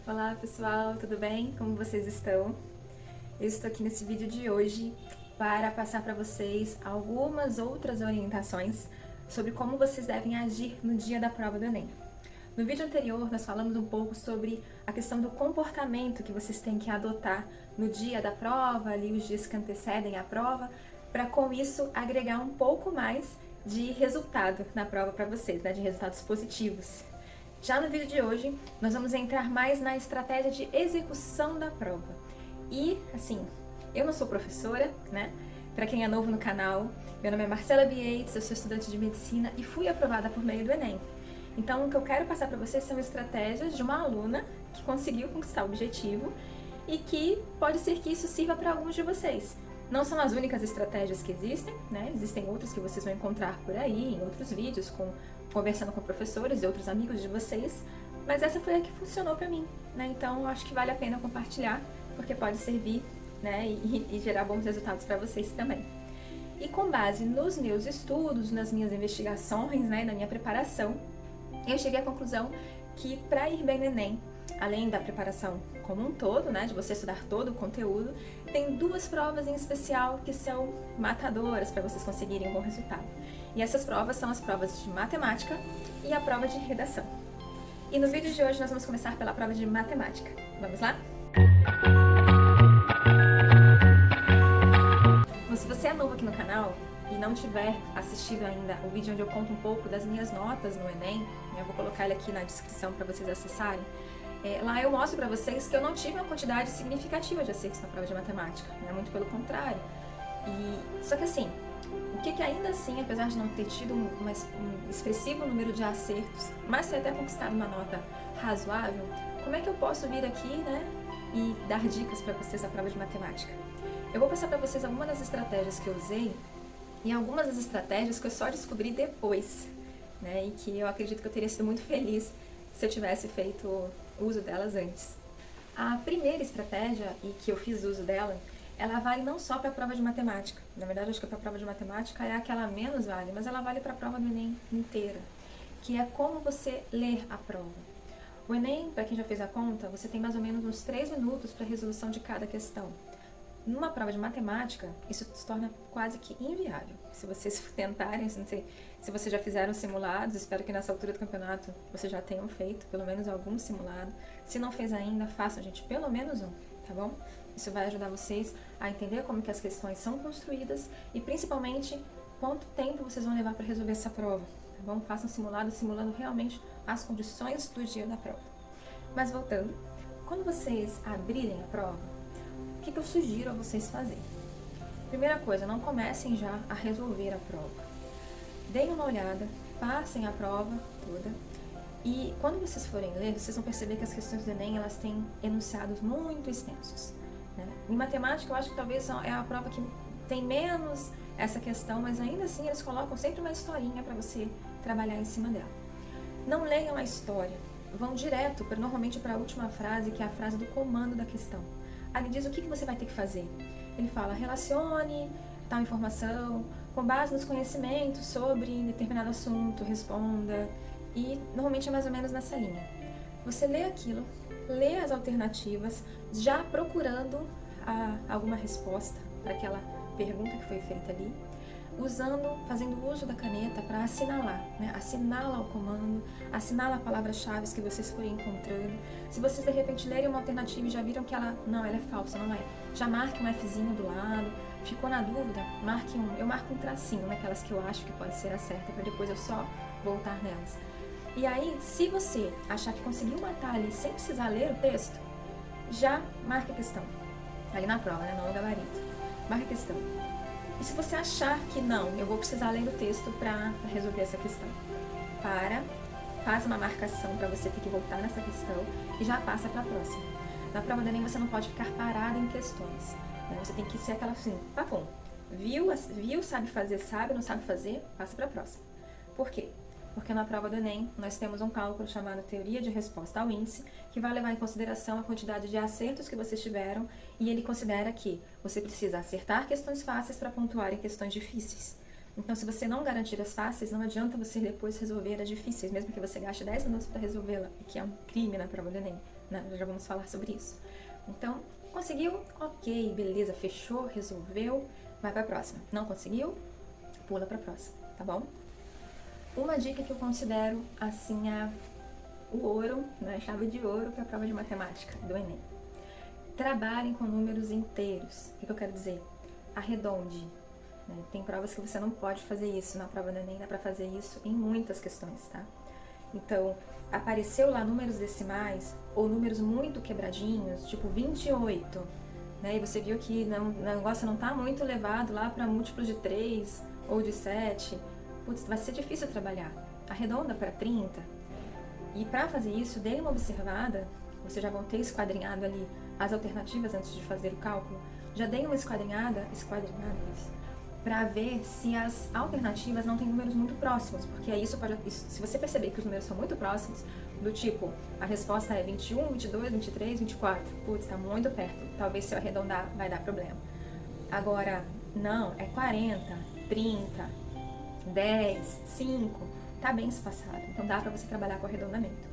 Olá pessoal, tudo bem? Como vocês estão? Eu estou aqui nesse vídeo de hoje para passar para vocês algumas outras orientações sobre como vocês devem agir no dia da prova do Enem. No vídeo anterior nós falamos um pouco sobre a questão do comportamento que vocês têm que adotar no dia da prova, ali os dias que antecedem a prova, para com isso agregar um pouco mais de resultado na prova para vocês, né? De resultados positivos. Já no vídeo de hoje, nós vamos entrar mais na estratégia de execução da prova. E, assim, eu não sou professora, né? Para quem é novo no canal, meu nome é Marcela Biates, eu sou estudante de medicina e fui aprovada por meio do Enem. Então, o que eu quero passar para vocês são estratégias de uma aluna que conseguiu conquistar o objetivo e que pode ser que isso sirva para alguns de vocês. Não são as únicas estratégias que existem, né? Existem outras que vocês vão encontrar por aí, em outros vídeos, conversando com professores e outros amigos de vocês, mas essa foi a que funcionou para mim, né? Então eu acho que vale a pena compartilhar, porque pode servir, né, e gerar bons resultados para vocês também. E com base nos meus estudos, nas minhas investigações, né, na minha preparação, eu cheguei à conclusão que para ir bem no Enem, além da preparação como um todo, né, de você estudar todo o conteúdo, tem duas provas em especial que são matadoras para vocês conseguirem um bom resultado. E essas provas são as provas de matemática e a prova de redação. E no vídeo de hoje nós vamos começar pela prova de matemática. Vamos lá? Bom, se você é novo aqui no canal e não tiver assistido ainda o vídeo onde eu conto um pouco das minhas notas no Enem, eu vou colocar ele aqui na descrição para vocês acessarem. Lá eu mostro para vocês que eu não tive uma quantidade significativa de acertos na prova de matemática, né? Muito pelo contrário. Só que assim, o que ainda assim, apesar de não ter tido um expressivo número de acertos, mas ter até conquistado uma nota razoável, como é que eu posso vir aqui, né, e dar dicas para vocês da prova de matemática? Eu vou passar para vocês algumas das estratégias que eu usei e algumas das estratégias que eu só descobri depois, né, e que eu acredito que eu teria sido muito feliz se eu tivesse feito uso delas antes. A primeira estratégia, e que eu fiz uso dela, ela vale não só para a prova de matemática. Na verdade, acho que para a prova de matemática é a que ela menos vale, mas ela vale para a prova do Enem inteira, que é como você ler a prova. O Enem, para quem já fez a conta, você tem mais ou menos uns 3 minutos para a resolução de cada questão. Numa prova de matemática, isso se torna quase que inviável. Se vocês tentarem, se vocês já fizeram simulados, espero que nessa altura do campeonato vocês já tenham feito pelo menos algum simulado. Se não fez ainda, façam, gente, pelo menos um, tá bom? Isso vai ajudar vocês a entender como que as questões são construídas e principalmente quanto tempo vocês vão levar para resolver essa prova, tá bom? Façam simulado, simulando realmente as condições do dia da prova. Mas voltando, quando vocês abrirem a prova, o que eu sugiro a vocês fazerem? Primeira coisa, não comecem já a resolver a prova. Deem uma olhada, passem a prova toda e quando vocês forem ler, vocês vão perceber que as questões do Enem elas têm enunciados muito extensos. Em matemática, eu acho que talvez é a prova que tem menos essa questão, mas ainda assim eles colocam sempre uma historinha para você trabalhar em cima dela. Não leiam a história, vão direto, normalmente para a última frase, que é a frase do comando da questão. Ali diz o que você vai ter que fazer. Ele fala, relacione tal informação com base nos conhecimentos sobre determinado assunto, responda, e normalmente é mais ou menos nessa linha. Você lê aquilo, lê as alternativas, já procurando alguma resposta para aquela pergunta que foi feita ali, fazendo uso da caneta para assinalar, né? Assinala o comando, assinala as palavras-chave que vocês forem encontrando. Se vocês de repente lerem uma alternativa e já viram que ela é falsa, não é, já marque um Fzinho do lado. Ficou na dúvida? Eu marco um tracinho naquelas que eu acho que pode ser a certa, para depois eu só voltar nelas. E aí, se você achar que conseguiu matar ali sem precisar ler o texto, já marca a questão. Ali na prova, né? Não no gabarito. Marca a questão. E se você achar que não, eu vou precisar ler o texto para resolver essa questão, faz uma marcação para você ter que voltar nessa questão e já passa para a próxima. Na prova do Enem você não pode ficar parado em questões. Né? Você tem que ser aquela assim, tá bom, viu, sabe fazer, sabe, não sabe fazer, passa para a próxima. Por quê? Porque na prova do Enem nós temos um cálculo chamado teoria de resposta ao índice, que vai levar em consideração a quantidade de acertos que vocês tiveram, e ele considera que você precisa acertar questões fáceis para pontuar em questões difíceis. Então, se você não garantir as fáceis, não adianta você depois resolver as difíceis, mesmo que você gaste 10 minutos para resolvê-la, que é um crime na prova do Enem, né? Já vamos falar sobre isso. Então, conseguiu? Ok, beleza, fechou, resolveu, vai para a próxima. Não conseguiu? Pula para a próxima, tá bom? Uma dica que eu considero, assim, o ouro, né? A chave de ouro para a prova de matemática do Enem. Trabalhem com números inteiros. O que eu quero dizer? Arredonde. Tem provas que você não pode fazer isso. Na prova do Enem dá para fazer isso em muitas questões, tá? Então, apareceu lá números decimais ou números muito quebradinhos, tipo 28, né? E você viu que o negócio não tá muito elevado lá para múltiplos de 3 ou de 7. Putz, vai ser difícil trabalhar. Arredonda para 30. E para fazer isso, dê uma observada. Vocês já vão ter esquadrinhado ali as alternativas antes de fazer o cálculo. Já dei uma esquadrinhada para ver se as alternativas não têm números muito próximos, porque aí se você perceber que os números são muito próximos, do tipo, a resposta é 21, 22, 23, 24, putz, está muito perto, talvez se eu arredondar vai dar problema. Agora, não, é 40, 30, 10, 5, tá bem espaçado, então dá para você trabalhar com arredondamento.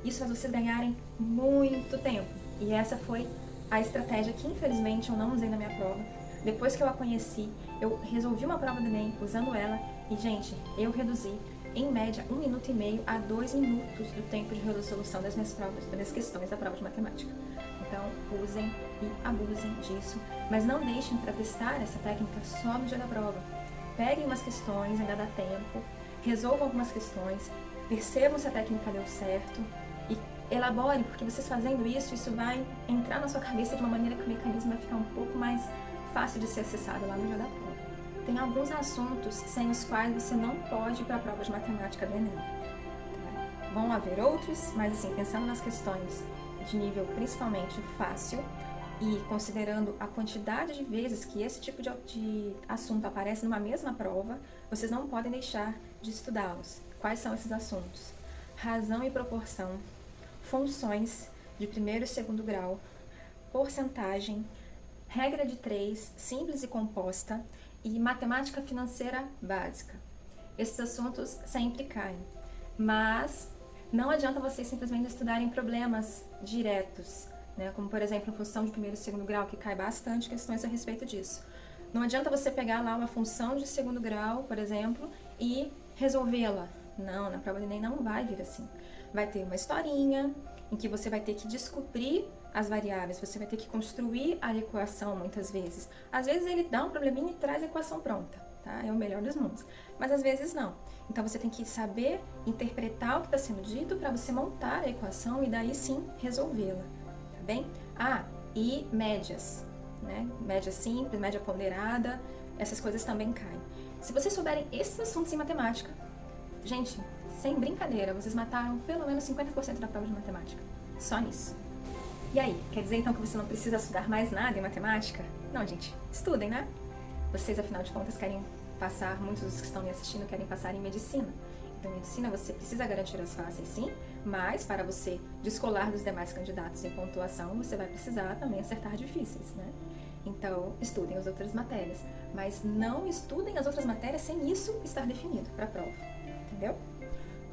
Isso faz vocês ganharem muito tempo, e essa foi a estratégia que infelizmente eu não usei na minha prova. Depois que eu a conheci, eu resolvi uma prova do Enem usando ela e, gente, eu reduzi em média 1 minuto e meio a 2 minutos do tempo de resolução das minhas provas, das minhas questões da prova de matemática. Então, usem e abusem disso, mas não deixem para testar essa técnica só no dia da prova. Peguem umas questões, ainda dá tempo, resolvam algumas questões, percebam se a técnica deu certo e elaborem, porque vocês fazendo isso vai entrar na sua cabeça de uma maneira que o mecanismo vai ficar um pouco mais fácil de ser acessado lá no dia da prova. Tem alguns assuntos sem os quais você não pode ir para a prova de matemática do Enem. Vão haver outros, mas assim, pensando nas questões de nível principalmente fácil e considerando a quantidade de vezes que esse tipo de assunto aparece numa mesma prova, vocês não podem deixar de estudá-los. Quais são esses assuntos? Razão e proporção, funções de primeiro e segundo grau, porcentagem, regra de 3, simples e composta, e matemática financeira básica. Esses assuntos sempre caem, mas não adianta vocês simplesmente estudarem problemas diretos, né? Como por exemplo a função de primeiro e segundo grau, que cai bastante questões a respeito disso. Não adianta você pegar lá uma função de segundo grau, por exemplo, e resolvê-la. Não, na prova do Enem não vai vir assim. Vai ter uma historinha em que você vai ter que descobrir as variáveis, você vai ter que construir a equação muitas vezes. Às vezes ele dá um probleminha e traz a equação pronta, tá? É o melhor dos mundos. Mas às vezes não. Então você tem que saber interpretar o que está sendo dito para você montar a equação e daí sim resolvê-la, tá bem? E médias, né? Média simples, média ponderada, essas coisas também caem. Se vocês souberem esses assuntos em matemática, gente, sem brincadeira, vocês mataram pelo menos 50% da prova de matemática. Só nisso. E aí, quer dizer então que você não precisa estudar mais nada em matemática? Não, gente, estudem, né? Vocês, afinal de contas, querem passar, muitos dos que estão me assistindo querem passar em medicina. Então, em medicina você precisa garantir as fáceis, sim, mas para você descolar dos demais candidatos em pontuação, você vai precisar também acertar difíceis, né? Então, estudem as outras matérias, mas não estudem as outras matérias sem isso estar definido para a prova, entendeu?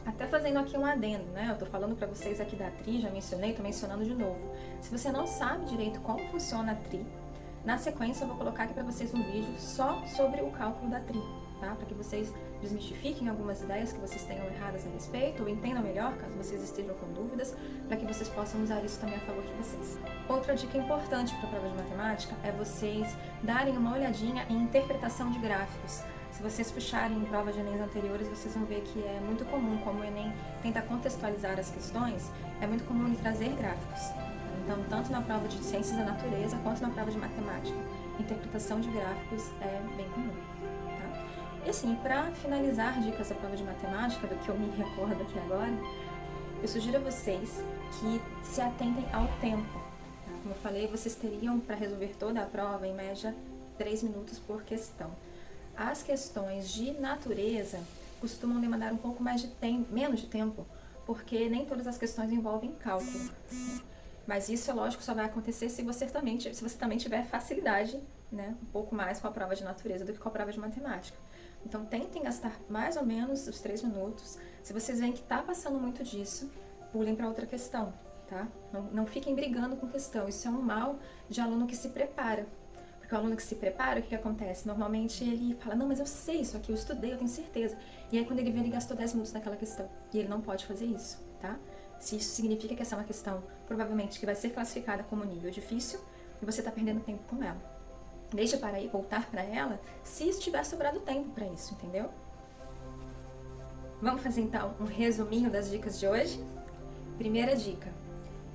Até fazendo aqui um adendo, né? Eu tô falando para vocês aqui da TRI, já mencionei, tô mencionando de novo. Se você não sabe direito como funciona a TRI, na sequência eu vou colocar aqui para vocês um vídeo só sobre o cálculo da TRI, tá? Para que vocês desmistifiquem algumas ideias que vocês tenham erradas a respeito, ou entendam melhor, caso vocês estejam com dúvidas, para que vocês possam usar isso também a favor de vocês. Outra dica importante para a prova de matemática é vocês darem uma olhadinha em interpretação de gráficos. Se vocês puxarem em provas de Enem anteriores, vocês vão ver que é muito comum, como o Enem tenta contextualizar as questões, é muito comum ele trazer gráficos. Então, tanto na prova de Ciências da Natureza, quanto na prova de Matemática, interpretação de gráficos é bem comum. Tá? E assim, para finalizar dicas da prova de Matemática, do que eu me recordo aqui agora, eu sugiro a vocês que se atentem ao tempo. Tá? Como eu falei, vocês teriam, para resolver toda a prova, em média, 3 minutos por questão. As questões de natureza costumam demandar um pouco mais de tempo, menos de tempo, porque nem todas as questões envolvem cálculo. Mas isso, é lógico, só vai acontecer se você também tiver facilidade, né, um pouco mais com a prova de natureza do que com a prova de matemática. Então tentem gastar mais ou menos os 3 minutos. Se vocês veem que está passando muito disso, pulem para outra questão, tá? Não fiquem brigando com questão. Isso é um mal de aluno que se prepara. Porque o aluno que se prepara, o que acontece? Normalmente ele fala, não, mas eu sei isso aqui, eu estudei, eu tenho certeza. E aí quando ele vê, ele gastou 10 minutos naquela questão. E ele não pode fazer isso, tá? Se isso significa que essa é uma questão, provavelmente, que vai ser classificada como nível difícil, e você está perdendo tempo com ela. Deixa para ir voltar para ela se estiver sobrado tempo para isso, entendeu? Vamos fazer então um resuminho das dicas de hoje? Primeira dica: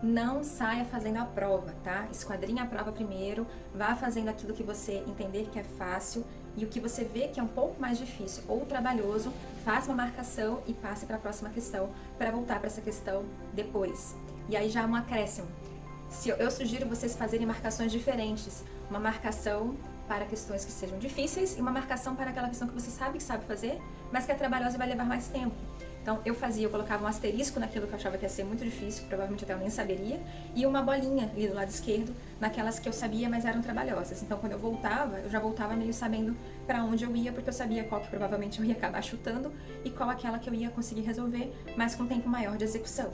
não saia fazendo a prova, tá? Esquadrinha a prova primeiro, vá fazendo aquilo que você entender que é fácil e o que você vê que é um pouco mais difícil ou trabalhoso, faça uma marcação e passe para a próxima questão, para voltar para essa questão depois. E aí já um acréscimo. Eu sugiro vocês fazerem marcações diferentes. Uma marcação para questões que sejam difíceis e uma marcação para aquela questão que você sabe que sabe fazer, mas que é trabalhosa e vai levar mais tempo. Então eu colocava um asterisco naquilo que eu achava que ia ser muito difícil, que provavelmente até eu nem saberia, e uma bolinha ali do lado esquerdo, naquelas que eu sabia, mas eram trabalhosas. Então quando eu já voltava meio sabendo para onde eu ia, porque eu sabia qual que provavelmente eu ia acabar chutando e qual aquela que eu ia conseguir resolver, mas com tempo maior de execução.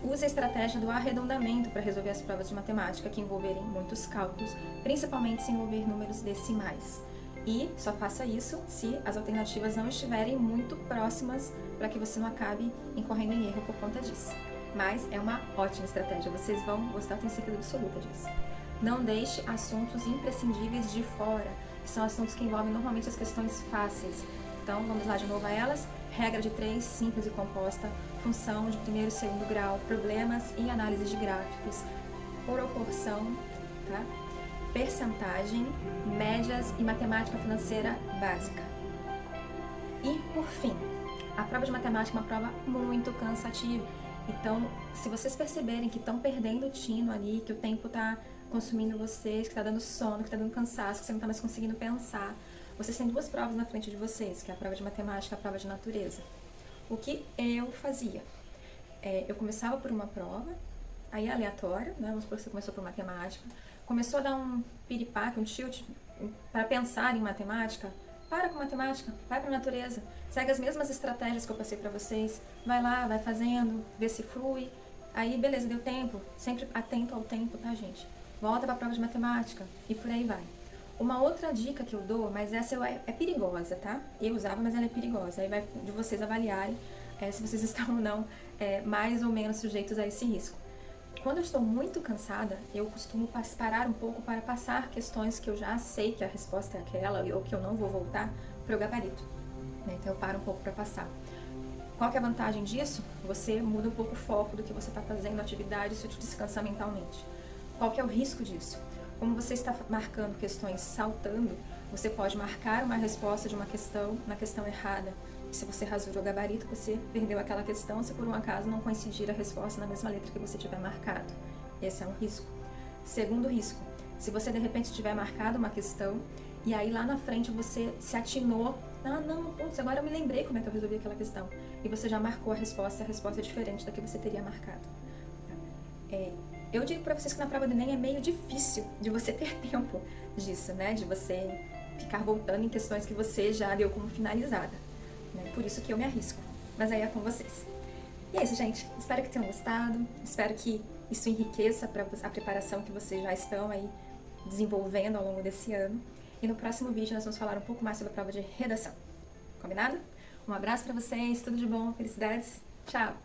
Use a estratégia do arredondamento para resolver as provas de matemática que envolverem muitos cálculos, principalmente se envolver números decimais. E só faça isso se as alternativas não estiverem muito próximas, para que você não acabe incorrendo em erro por conta disso. Mas é uma ótima estratégia, vocês vão gostar, tenho certeza absoluta disso. Não deixe assuntos imprescindíveis de fora, que são assuntos que envolvem normalmente as questões fáceis. Então, vamos lá de novo a elas. Regra de 3, simples e composta, função de primeiro e segundo grau, problemas e análise de gráficos, proporção, tá? Percentagem, médias e matemática financeira básica. E, por fim, a prova de matemática é uma prova muito cansativa. Então, se vocês perceberem que estão perdendo o tino ali, que o tempo está consumindo vocês, que está dando sono, que está dando cansaço, que você não está mais conseguindo pensar, vocês têm 2 provas na frente de vocês, que é a prova de matemática e a prova de natureza. O que eu fazia? Eu começava por uma prova, aí aleatória, né? Vamos supor que você começou por matemática, começou a dar um piripaque, um tilt para pensar em matemática, para com matemática, vai para natureza, segue as mesmas estratégias que eu passei para vocês, vai lá, vai fazendo, vê se flui, aí beleza, deu tempo, sempre atento ao tempo, tá, gente? Volta para a prova de matemática e por aí vai. Uma outra dica que eu dou, mas essa é perigosa, tá? Eu usava, mas ela é perigosa. Aí vai de vocês avaliarem se vocês estão ou não mais ou menos sujeitos a esse risco. Quando eu estou muito cansada, eu costumo parar um pouco para passar questões que eu já sei que a resposta é aquela ou que eu não vou voltar para o gabarito. Né? Então eu paro um pouco para passar. Qual que é a vantagem disso? Você muda um pouco o foco do que você está fazendo, a atividade, isso te descansa mentalmente. Qual que é o risco disso? Como você está marcando questões saltando, você pode marcar uma resposta de uma questão na questão errada. E se você rasurou o gabarito, você perdeu aquela questão se por um acaso não coincidir a resposta na mesma letra que você tiver marcado. Esse é um risco. Segundo risco, se você de repente tiver marcado uma questão e aí lá na frente você se atinou, putz, agora eu me lembrei como é que eu resolvi aquela questão. E você já marcou a resposta é diferente da que você teria marcado. Eu digo para vocês que na prova do Enem é meio difícil de você ter tempo disso, né? De você ficar voltando em questões que você já deu como finalizada. Né? Por isso que eu me arrisco. Mas aí é com vocês. E é isso, gente. Espero que tenham gostado. Espero que isso enriqueça para a preparação que vocês já estão aí desenvolvendo ao longo desse ano. E no próximo vídeo nós vamos falar um pouco mais sobre a prova de redação. Combinado? Um abraço para vocês, tudo de bom, felicidades. Tchau!